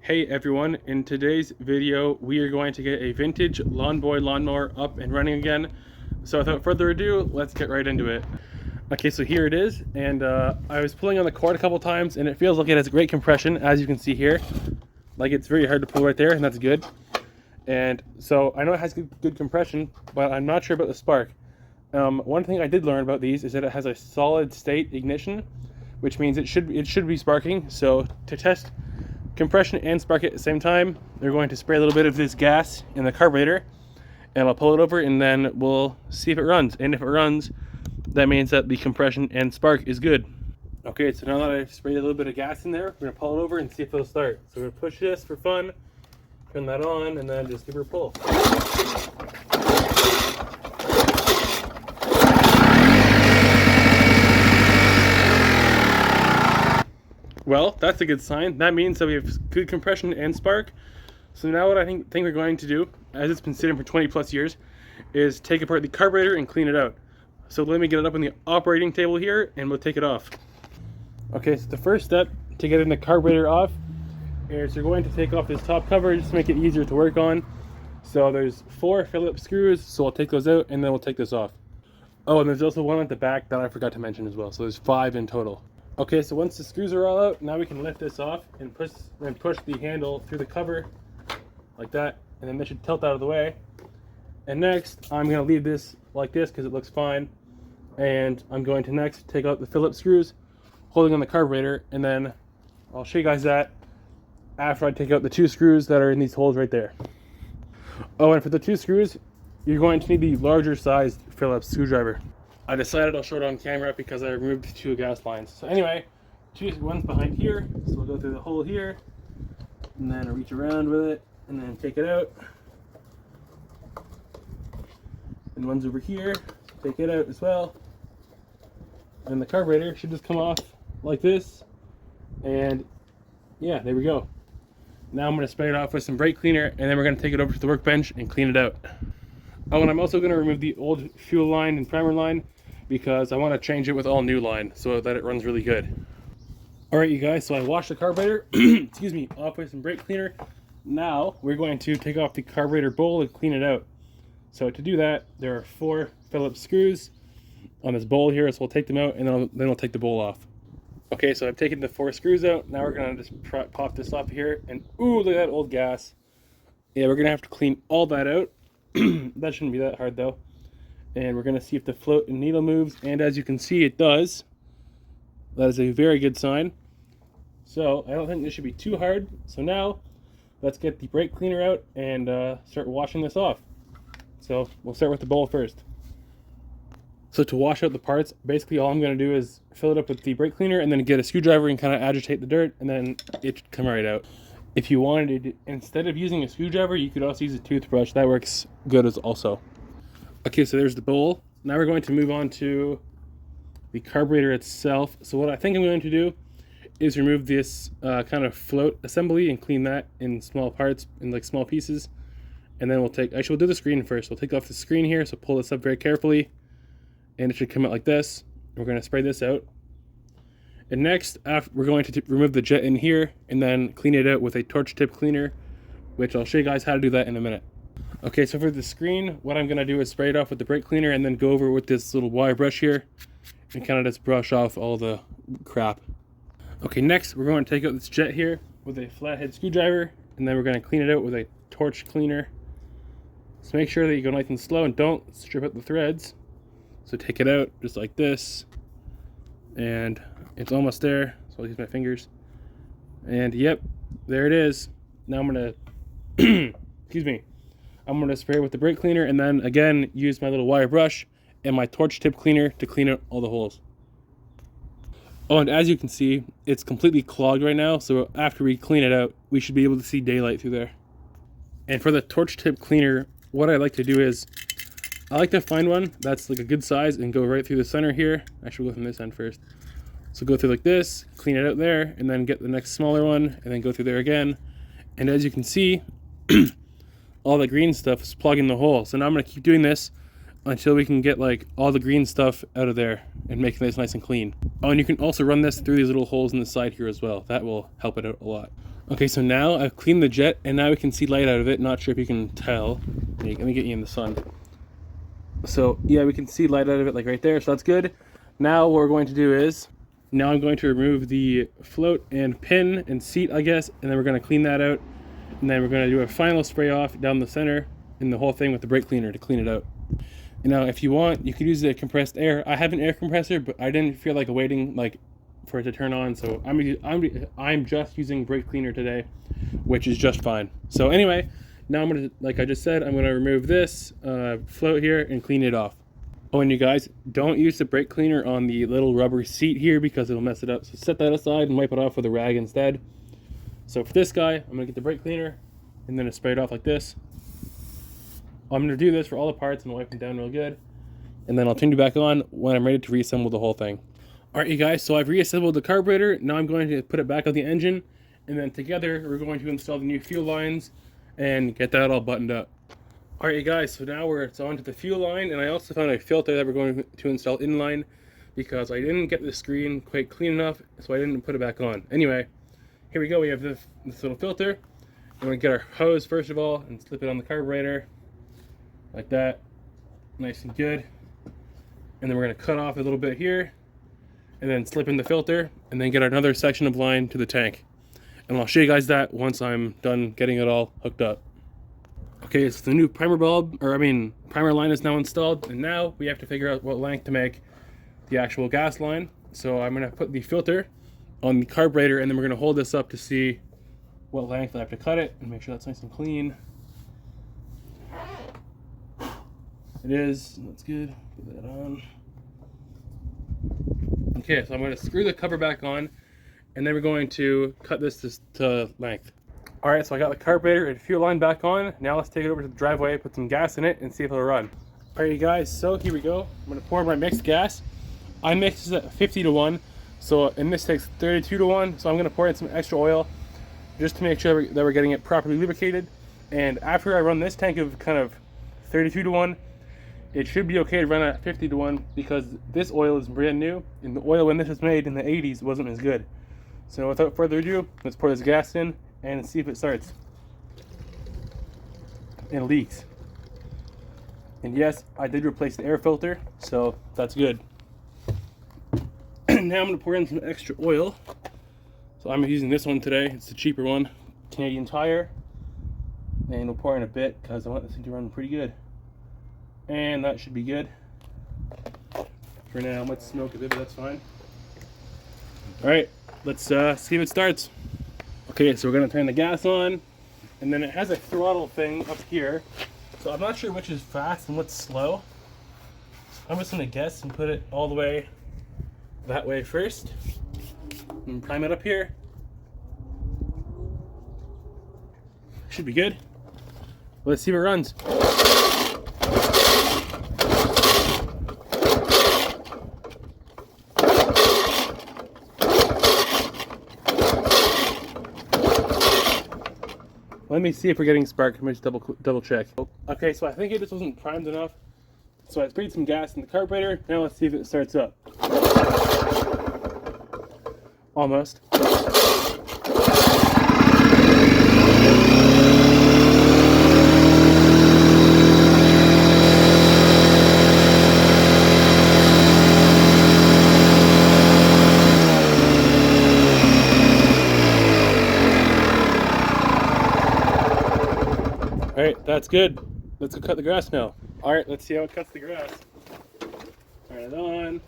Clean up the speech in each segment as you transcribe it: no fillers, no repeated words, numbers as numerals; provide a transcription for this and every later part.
Hey everyone, in today's video we are going to get a vintage Lawn Boy lawnmower up and running again. So without further ado, let's get right into it. Okay, so here it is, and I was pulling on the cord a couple times and it feels like it has great compression, as you can see here. Like, it's very hard to pull right there, and that's good. And so I know it has good compression, but I'm not sure about the spark. One thing I did learn about these is that it has a solid state ignition, which means it should be sparking. So to test compression and spark at the same time, they're going to spray a little bit of this gas in the carburetor, and I'll pull it over and then we'll see if it runs. And if it runs, that means that the compression and spark is good. Okay, so now that I've sprayed a little bit of gas in there, we're gonna pull it over and see if it'll start. So we're gonna push this for fun, turn that on, and then just give her a pull. Well, that's a good sign. That means that we have good compression and spark. So now what I think we're going to do, as it's been sitting for 20 plus years, is take apart the carburetor and clean it out. So let me get it up on the operating table here and we'll take it off. Okay, so the first step to getting the carburetor off is you're going to take off this top cover just to make it easier to work on. So there's 4 Phillips screws, so I'll take those out and then we'll take this off. Oh, and there's also one at the back that I forgot to mention as well, so there's 5 in total. Okay, so once the screws are all out, now we can lift this off and push the handle through the cover like that, and then this should tilt out of the way. And next, I'm going to leave this like this because it looks fine, and I'm going to next take out the Phillips screws holding on the carburetor, and then I'll show you guys that after I take out the 2 screws that are in these holes right there. Oh, and for the 2 screws, you're going to need the larger sized Phillips screwdriver. I decided I'll show it on camera because I removed the 2 gas lines. So anyway, 2 ones behind here, so we'll go through the hole here, and then reach around with it, and then take it out. And one's over here, take it out as well. And the carburetor should just come off like this, and yeah, there we go. Now I'm going to spray it off with some brake cleaner, and then we're going to take it over to the workbench and clean it out. Oh, and I'm also going to remove the old fuel line and primer line because I want to change it with all new line so that it runs really good. Alright you guys, so I washed the carburetor excuse me, off with some brake cleaner. Now we're going to take off the carburetor bowl and clean it out. So to do that, there are 4 Phillips screws on this bowl here, so we'll take them out and then we'll take the bowl off. Okay, so I've taken the 4 screws out. Now we're going to just pop this off here, and ooh, look at that old gas. Yeah, we're going to have to clean all that out. That shouldn't be that hard though. And we're going to see if the float and needle moves, and as you can see, it does. That is a very good sign. So I don't think this should be too hard. So now let's get the brake cleaner out and start washing this off. So we'll start with the bowl first. So to wash out the parts, basically all I'm going to do is fill it up with the brake cleaner and then get a screwdriver and kind of agitate the dirt, and then it should come right out. If you wanted, instead of using a screwdriver, you could also use a toothbrush. That works good as also. Okay, so there's the bowl. Now we're going to move on to the carburetor itself. So what I think I'm going to do is remove this kind of float assembly and clean that in small parts, in like small pieces. And then actually we'll do the screen first. We'll take off the screen here, so pull this up very carefully. And it should come out like this. We're going to spray this out. And next, we're going to remove the jet in here and then clean it out with a torch tip cleaner, which I'll show you guys how to do that in a minute. Okay, so for the screen, what I'm going to do is spray it off with the brake cleaner and then go over with this little wire brush here and kind of just brush off all the crap. Okay, next we're going to take out this jet here with a flathead screwdriver, and then we're going to clean it out with a torch cleaner. So make sure that you go nice and slow and don't strip out the threads. So take it out just like this, and it's almost there, so I'll use my fingers. And yep, there it is. Now I'm going to excuse me. I'm going to spray it with the brake cleaner and then again use my little wire brush and my torch tip cleaner to clean out all the holes. Oh, and as you can see, it's completely clogged right now, so after we clean it out, we should be able to see daylight through there. And for the torch tip cleaner, what I like to do is, I like to find one that's like a good size and go right through the center here. I should go from this end first. So go through like this, clean it out there, and then get the next smaller one, and then go through there again. And as you can see, all the green stuff is plugging the hole. So now I'm going to keep doing this until we can get like all the green stuff out of there and make this nice and clean. Oh, and you can also run this through these little holes in the side here as well. That will help it out a lot. Okay, so now I've cleaned the jet and now we can see light out of it. Not sure if you can tell. Let me get you in the sun. So yeah, we can see light out of it like right there, so that's good. Now what we're going to do is, now I'm going to remove the float and pin and seat, I guess, and then we're going to clean that out. And then we're going to do a final spray off down the center in the whole thing with the brake cleaner to clean it out. And now if you want, you could use the compressed air. I have an air compressor, but I didn't feel like waiting for it to turn on, so I'm just using brake cleaner today, which is just fine. So anyway, now I'm gonna, like I just said, I'm gonna remove this float here and clean it off. Oh, and you guys, don't use the brake cleaner on the little rubber seat here because it'll mess it up. So set that aside and wipe it off with a rag instead. So for this guy, I'm gonna get the brake cleaner and then spray it off like this. I'm gonna do this for all the parts and wipe them down real good, and then I'll turn you back on when I'm ready to reassemble the whole thing. Alright you guys, so I've reassembled the carburetor. Now I'm going to put it back on the engine, and then together we're going to install the new fuel lines and get that all buttoned up. Alright you guys, so now it's on to the fuel line, and I also found a filter that we're going to install inline because I didn't get the screen quite clean enough, so I didn't put it back on. Anyway, here we go. We have this little filter. I'm going to get our hose first of all and slip it on the carburetor like that, nice and good. And then we're going to cut off a little bit here and then slip in the filter and then get another section of line to the tank. And I'll show you guys that once I'm done getting it all hooked up. Okay, so the new primer line is now installed, and now we have to figure out what length to make the actual gas line. So I'm going to put the filter on the carburetor, and then we're going to hold this up to see what length I have to cut it and make sure that's nice and clean. It is, that's good. Put that on. Okay, so I'm going to screw the cover back on, and then we're going to cut this to length. Alright, so I got the carburetor and fuel line back on. Now let's take it over to the driveway, put some gas in it, and see if it'll run. Alright you guys, so here we go. I'm going to pour my mixed gas. I mix this at 50-1, and this takes 32-1, so I'm going to pour in some extra oil just to make sure that we're getting it properly lubricated. And after I run this tank of kind of 32-1, it should be okay to run at 50-1 because this oil is brand new, and the oil when this was made in the 80s wasn't as good. So without further ado, let's pour this gas in and see if it starts. And it leaks. And yes, I did replace the air filter, so that's good. Now I'm going to pour in some extra oil. So I'm using this one today. It's the cheaper one, Canadian Tire. And we'll pour in a bit because I want this thing to run pretty good. And that should be good. For now, I might smoke a bit, but that's fine. Alright, let's see if it starts. Okay, so we're going to turn the gas on. And then it has a throttle thing up here. So I'm not sure which is fast and what's slow. So I'm just going to guess and put it all the way that way first. And prime it up here. Should be good. Let's see if it runs. Let me see if we're getting spark. Let me just double check. Okay, so I think it just wasn't primed enough. So I sprayed some gas in the carburetor. Now let's see if it starts up. Almost. Alright, that's good. Let's go cut the grass now. Alright, let's see how it cuts the grass. Turn it on.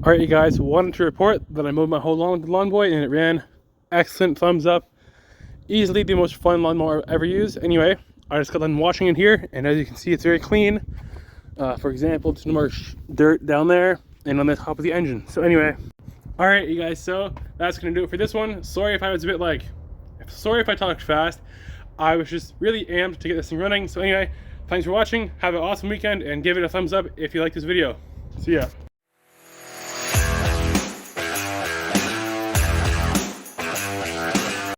Alright you guys, wanted to report that I mowed my whole lawn with the lawn boy and it ran. Excellent, thumbs up. Easily the most fun lawnmower I've ever used. Anyway, I just got done washing it here, and as you can see it's very clean. For example, there's no more dirt down there and on the top of the engine. So anyway, All right, you guys, so that's gonna do it for this one. Sorry if I was a bit like, sorry if I talked fast. I was just really amped to get this thing running. So anyway, thanks for watching. Have an awesome weekend and give it a thumbs up if you like this video. See ya.